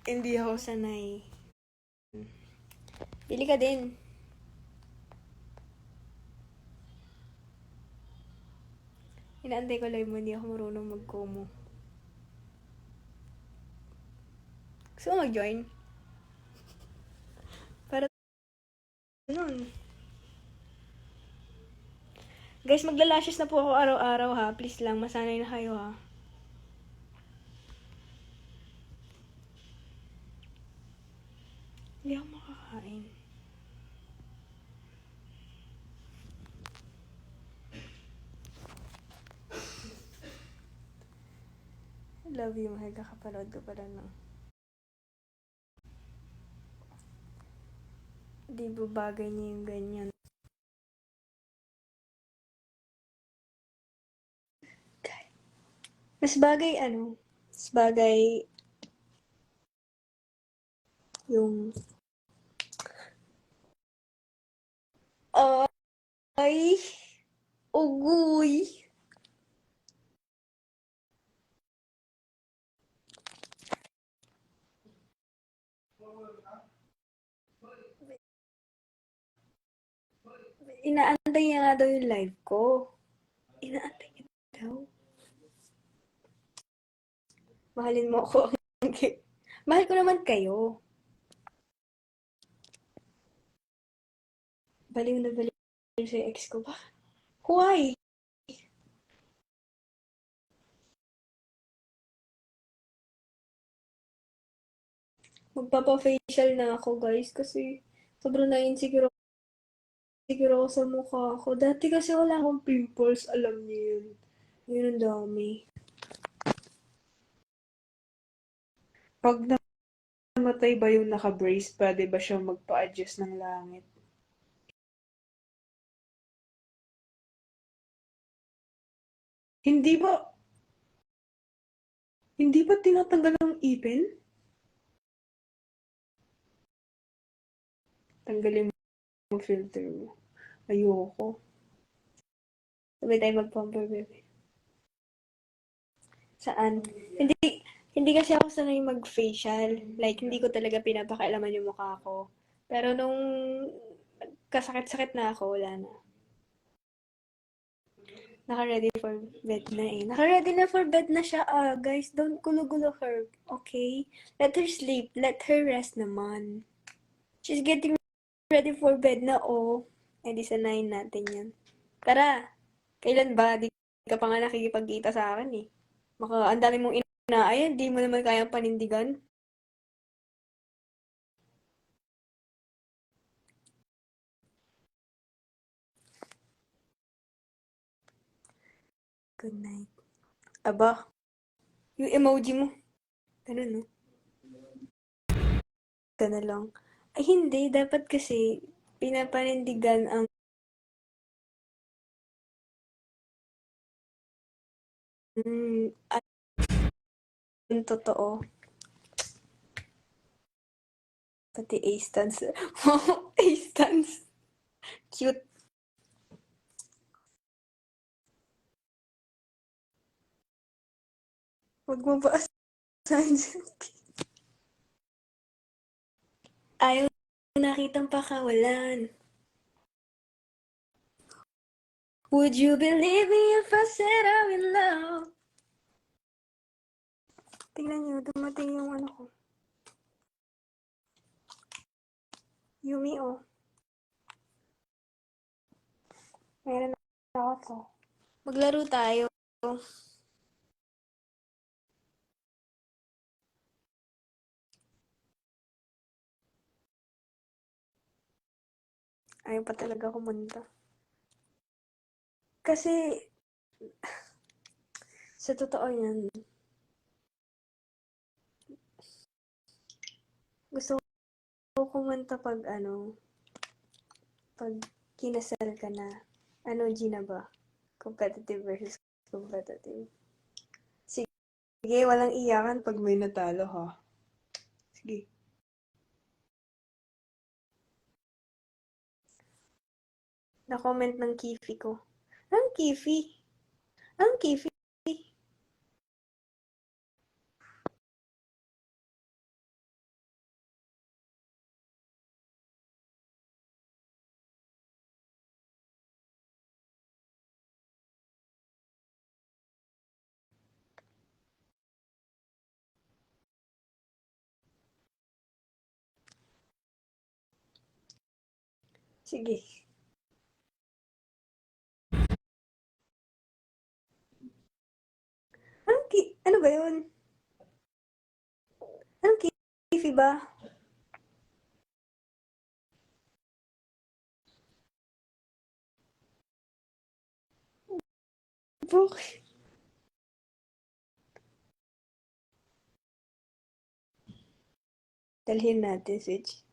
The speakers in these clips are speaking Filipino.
Hindi ako sanay. Pili ka din. Inaantay ko live mo, hindi ako marunong mag-como. Gusto mo mag-join? Para nun. Guys, maglalashes na po ako araw-araw ha. Please lang, masanay na kayo ha. Hindi ako makakain. I love you, mahal. Kakapanood ko pala no. Di ba bagay niya yung ganyan? Mas bagay mas bagay yung ay ugoy. Inaantay niya nga daw yung live ko. Inaantay niya daw. Mahalin mo ako. Mahal ko naman kayo. Baliw na baliw sa ex ko ba? Why? Magpapa-facial na ako guys kasi sobrang na-insecure ako sa mukha ko. Dati kasi wala akong pimples, alam niyo yun. Yun ang dami. Pag namatay ba yung naka-brace, pwede ba siya magpa-adjust ng langit? Hindi ba, hindi ba tinatanggal ang ipin? Tanggalin mo filter mo. Ayoko. Sabay tayo mag-pumper, baby. Saan? Hindi, hindi kasi ako sanay mag-facial. Like, hindi ko talaga pinapakialaman yung mukha ko. Pero nung kasakit-sakit na ako, wala na. Naka-ready for bed na eh. Naka-ready na for bed na siya. Guys, don't gulo-gulo her. Okay? Let her sleep. Let her rest naman. She's getting ready for bed na, oh. Eh, di sanayin natin yan. Tara! Kailan ba? Di ka pa nga nakikipagkita sa akin eh. Maka, ang dami mong inaayan, di mo naman kayang panindigan. Good night. Aba, yung emoji mo. Ganun, no? Ka na lang. Ay, hindi. Dapat kasi, pinapanindigan ang ang totoo. Pati A-stance. A-stance. Cute. Huwag mo ba asahin dyan? Ayaw nakitang pakawalan. Would you believe me if I said I'm in love? Tingnan nyo, dumating yung ano ko. Yumi, oh. Meron ako to. Maglaro tayo. Ayaw pa talaga kumunta. Kasi, sa totoo yan, gusto ko kumanta pag pag kinasal ka na. Ano, Gina ba? Competitive versus competitive. Sige, walang iyakan pag may natalo, ha? Sige. Na-comment ng Kifi ko. Ang Kifi? Ang Kifi? Sige. Ano ba yun? Anong kifi ba? Bakit? Dalhin natin, switch.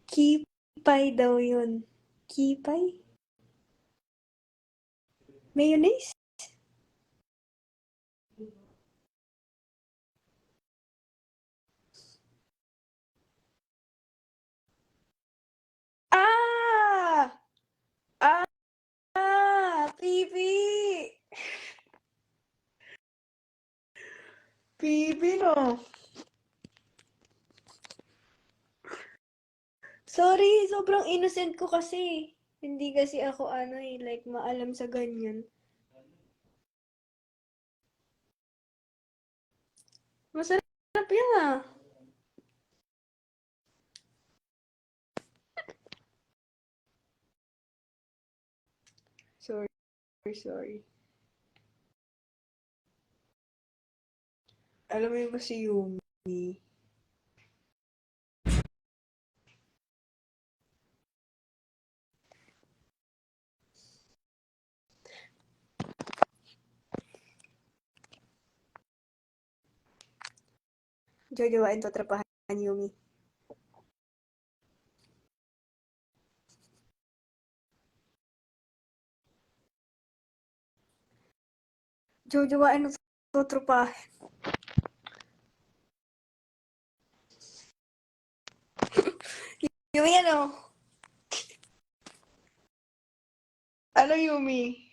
Kipay daw yun. Kipay? Mayonnaise? Ah! Pipi! Pipi, no? Sorry, sobrang innocent ko kasi. Hindi kasi ako like maalam sa ganyan. Masarap yan ah. Sorry, sorry. Alam mo yung ba si Yumi? Jojowain to trapahan Yumi. Jojowain to trapahan. Yumi ano? Ano Yumi?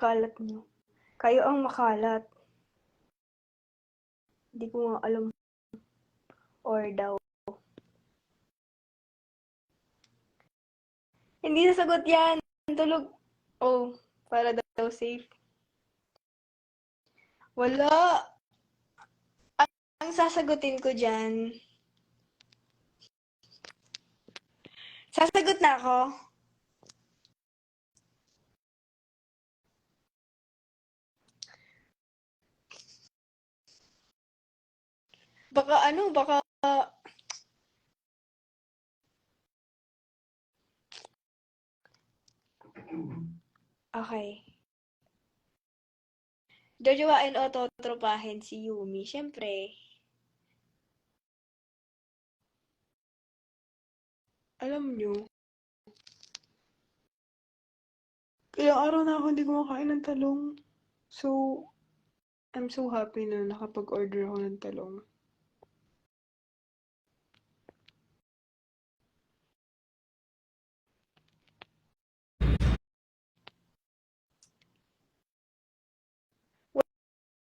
Kalat niyo. Kayo ang makalat. Hindi ko nga alam. Or daw. Hindi sasagot yan. Tulog. Oh, para daw safe. Wala. Ang sasagutin ko dyan. Sasagot na ako. Baka okay. Jojowain o totropahin si Yumi. Siyempre, alam nyo, ilang araw na ako hindi kumakain ng talong. So, I'm so happy na nakapag-order ako ng talong.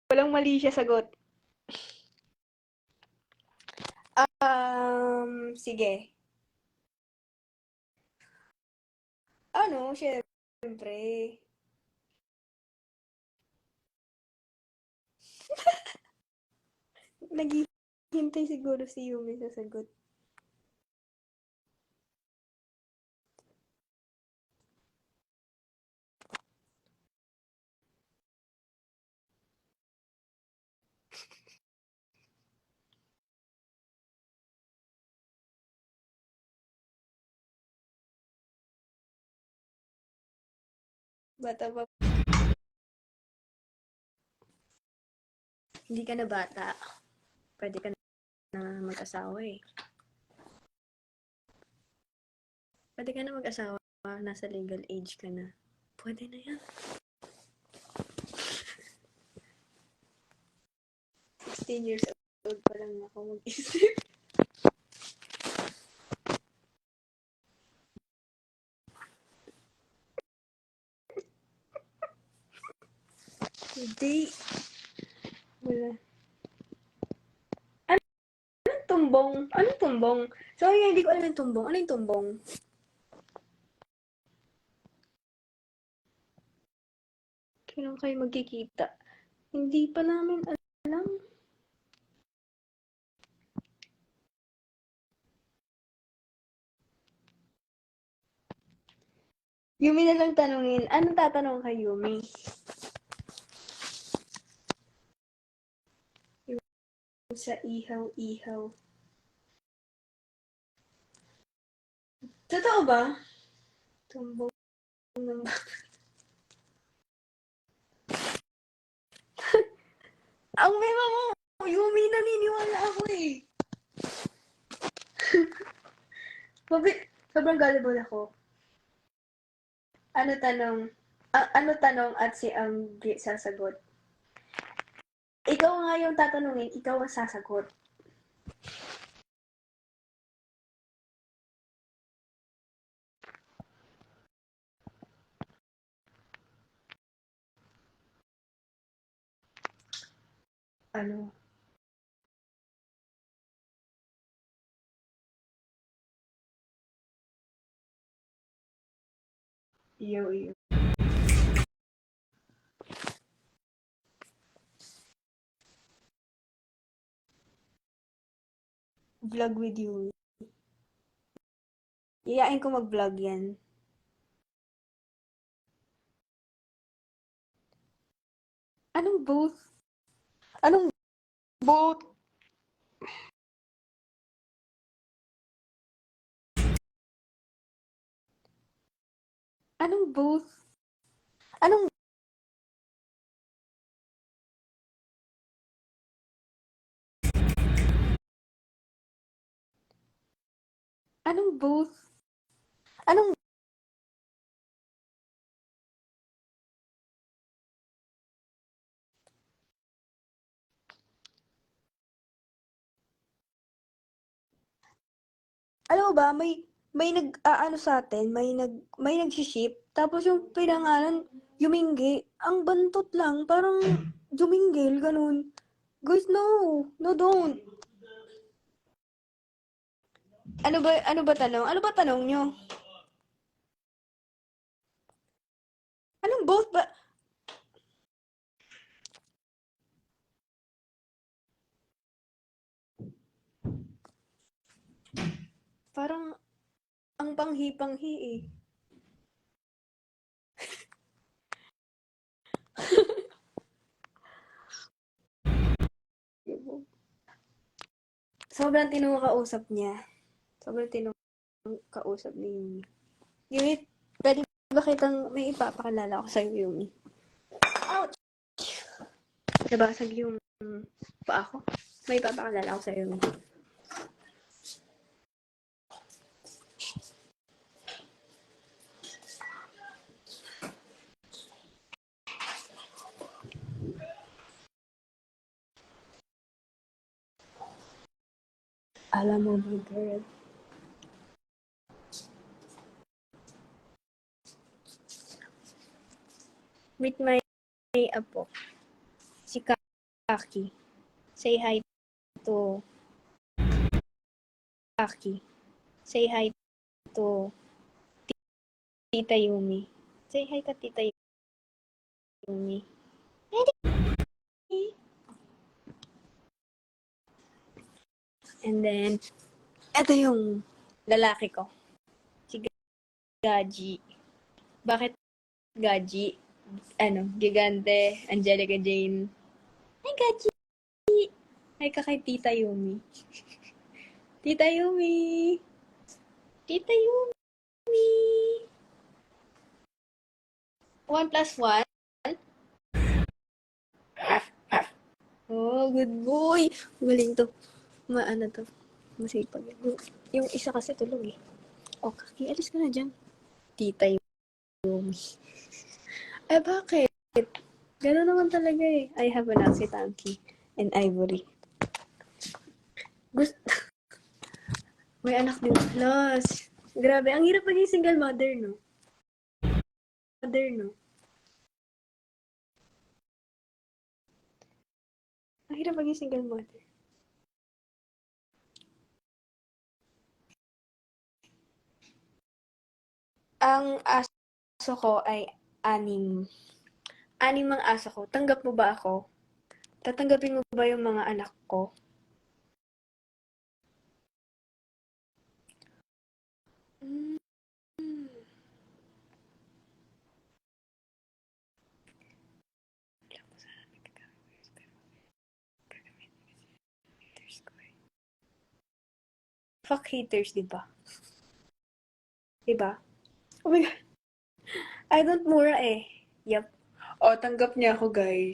Walang mali siya sagot. Sige. Ano, syempre. Naghihintay siguro si Yumi sa sagot. Bata pa. Hindi ka na bata. Pwede ka na mag-asawa eh. Pwede ka na mag-asawa. Nasa legal age ka na. Pwede na yan. 16 years old pa lang ako mag-isip. Hindi. Wala. Anong tumbong? Anong tumbong? Sorry, hindi ko alam yung tumbong. Ano yung tumbong? Kailan kayo magkikita? Hindi pa namin alam. Yumi na lang tanungin. Anong tatanong kay Yumi? Yung sa ihaw-ihaw. Totoo ba? Tumbong ng Ang mema mo! Yumi, naniniwala ako eh. Sobrang gullible ako. Ano tanong? Ano tanong at si ang sasagot? Ikaw nga yung tatanungin, ikaw ang sasagot. Ano? Iyo. Vlog with you. Iyain ko mag-vlog yan. Anong both? Anong both? Anong both? Anong Anong both? Anong Alam mo ba, may nag-aano sa atin, may nagsi-ship, tapos yung pinangalan, Yumingge, ang bantot lang, parang Jumingel, ganun. Guys, no! No, don't! Ano ba tanong? Ano ba tanong nyo? Anong both ba? Parang, ang panghi-panghi eh. Sobrang tinong kausap niya. Sobrang tinong kausap ni Yumi. Yumi, pwede ba kitang may ipapakilala ko sa'yo, Yumi? Ouch! Nabasag yung paa ko. May ipapakilala ko sa'yo, Yumi. Alam mo ba, girl? Meet my apo. Si Kaki. Say hi to Kaki. Say hi to Tita Yumi. Say hi ka, Tita Yumi. And then, eto yung lalaki ko. Si Gaji. Bakit Gaji? Gigante, Angelica Jane. Hi, Gaji! Hi ka kay Tita Yumi. Tita Yumi! Tita Yumi! 1+1? Oh, good boy! Galing to. Maano to. Masipag. Yung isa kasi tulog eh. O, Kaki, alis ka na dyan. Tita Yumi. Eh, bakit? Gano'n naman talaga eh. I have an Tanky and Ivory. May anak din. Plus. Grabe, ang hirap maging single mother, no? Ang hirap maging single mother. Ang aso ko ay 6. 6 ang aso ko. Tanggap mo ba ako? Tatanggapin mo ba yung mga anak ko? Fuck haters, di ba? Di ba? Oh my God. I don't mura eh. Yup. O, tanggap niya ako, guys.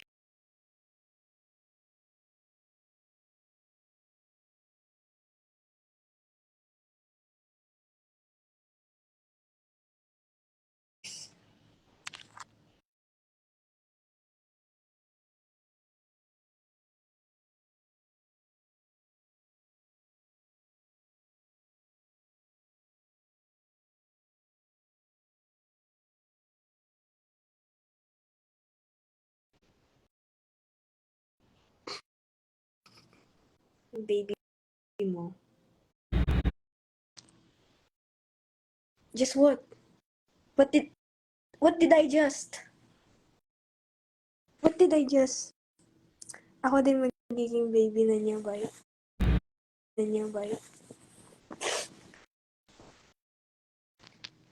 Baby mo. Just what? What did I just? What did I just? Ako din magiging baby na niya, bay.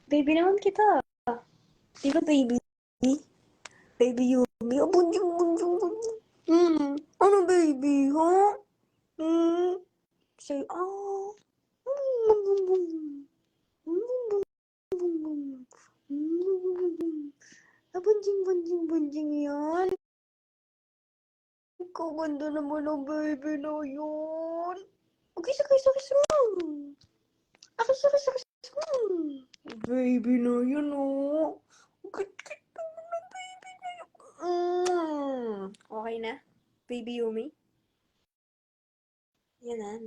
Baby naman kita. Di ba baby? Baby Yumi? Oh, bunjing. Ano baby, ha? Say, oh. Bunjing yan. Kaganda naman ang baby na yun. Okay, sakay. Sakay. Baby na yun, oh. Kit naman ang baby na yun. Okay na? Baby Yumi? Yan na.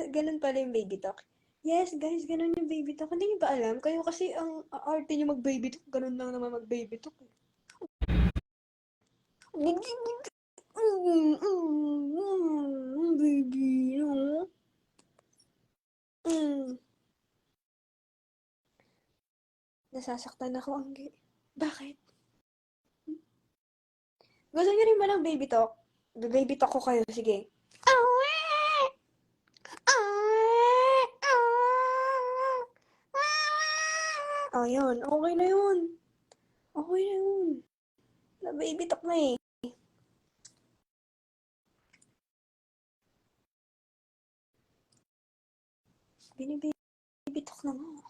Ganun pala yung baby talk. Yes, guys, ganun yung baby talk. Hindi niyo ba alam? Kayo kasi ang arte niyo mag-baby talk. Ganun lang naman mag-baby talk. Baby, no? Nasasaktan ako, Anggi. Bakit? Gusto niyo rin ba ng baby talk? Baby talk ko kayo, sige. Oh, yun. Okay na yun. Na-baby talk na eh. Bini-baby talk na nga.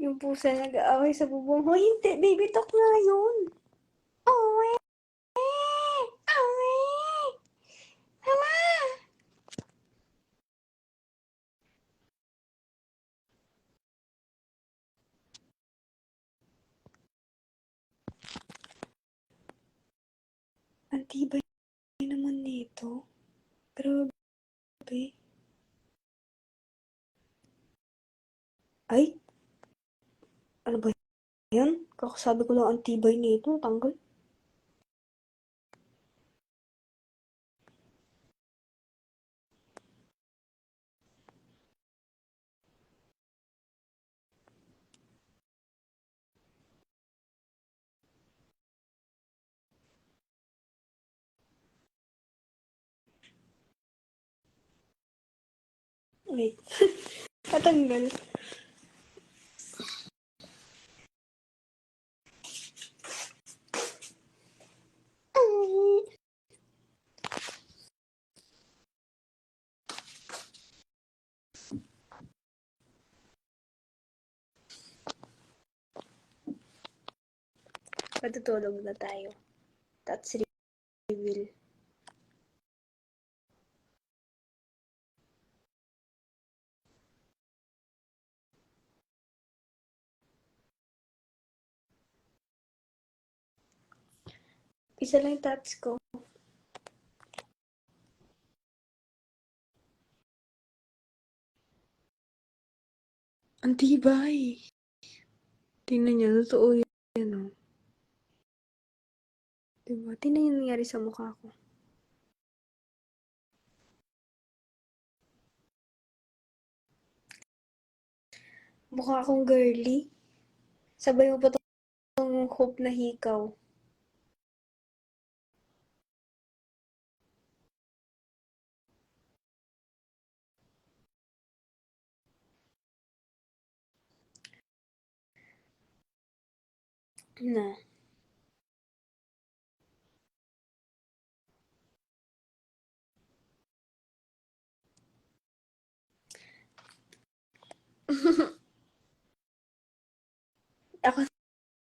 Yung pusa nag-aaway sa bubong. Hoy, hindi. Baby talk nga yun. Awe! Awe! Hala! Ang tibay naman nito. Grabe. Ay, ano ba yan? Kakasabi ko lang ang tibay nito. Tanggal. Wait. Katanggal. Patutulog na tayo. That's reveal. Isa lang yung tats ko. Ang tibay. Tingnan niya, totoo yan, oh. Diba? Tingnan yung nangyari sa mukha ko. Mukha akong girly. Sabay mo pa tong hope na hikaw. Na. Ako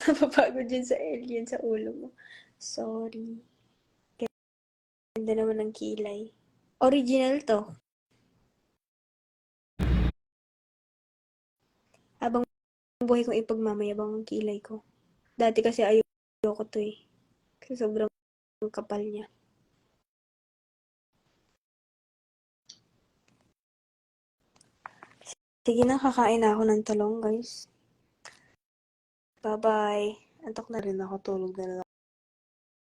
napapagod dyan sa alien sa ulo mo. Sorry. Ganda naman ng kilay. Original to. Habang buhay kong ipagmamayabang ang kilay ko. Dati kasi ayoko to eh. Kasi sobrang kapal niya. Sige na, kakain na ako ng talong, guys. Bye-bye. Antok na Rin ako, tulog na lang.